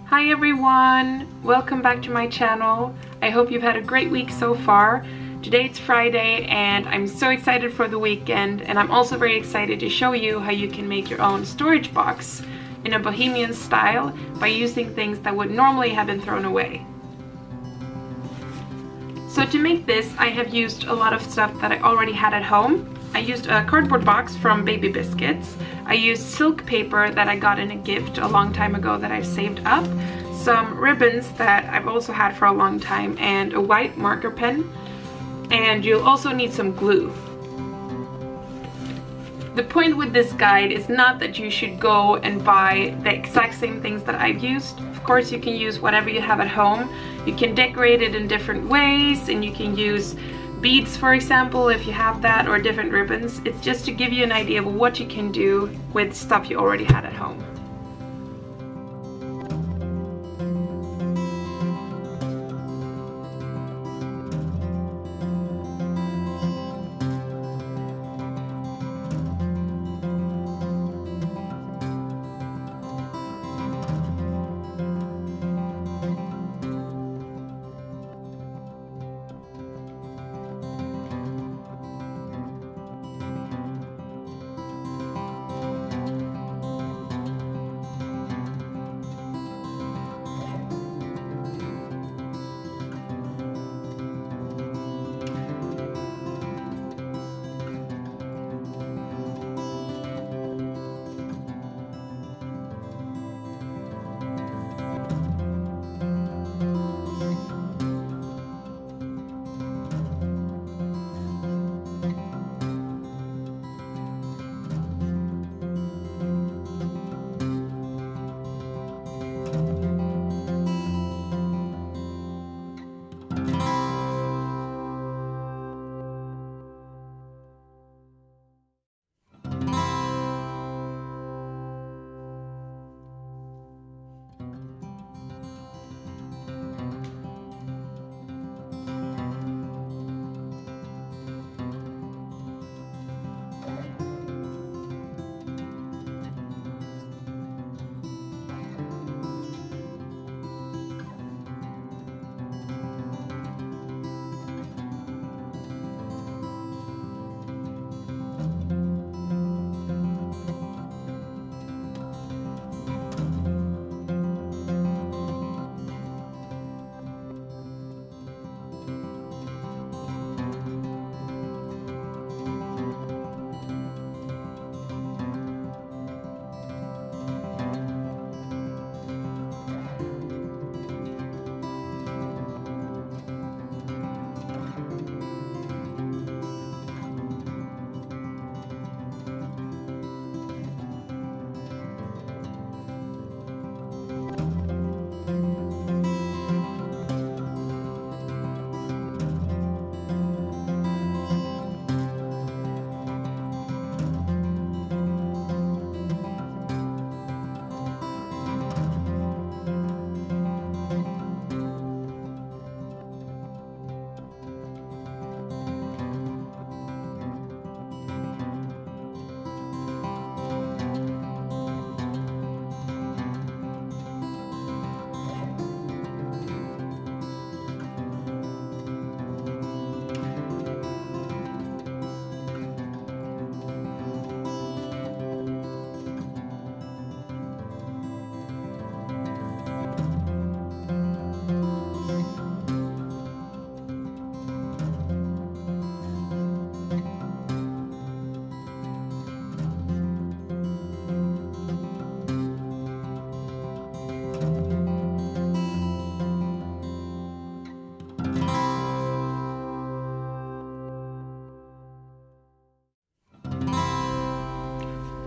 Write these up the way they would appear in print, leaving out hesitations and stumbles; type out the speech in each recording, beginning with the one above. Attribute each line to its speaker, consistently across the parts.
Speaker 1: Hi everyone! Welcome back to my channel. I hope you've had a great week so far. Today it's Friday and I'm so excited for the weekend, and I'm also very excited to show you how you can make your own storage box in a Bohemian style by using things that would normally have been thrown away. So to make this, I have used a lot of stuff that I already had at home. I used a cardboard box from Baby Biscuits. I used silk paper that I got in a gift a long time ago that I've saved up, some ribbons that I've also had for a long time, and a white marker pen. And you'll also need some glue. The point with this guide is not that you should go and buy the exact same things that I've used. Of course, you can use whatever you have at home. You can decorate it in different ways, and you can use beads, for example, if you have that, or different ribbons. It's just to give you an idea of what you can do with stuff you already had at home.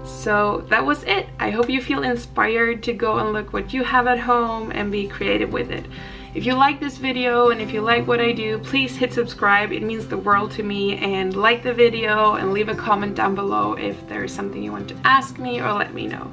Speaker 1: So that was it. I hope you feel inspired to go and look what you have at home and be creative with it. If you like this video and if you like what I do, please hit subscribe. It means the world to me. And like the video and leave a comment down below if there's something you want to ask me or let me know.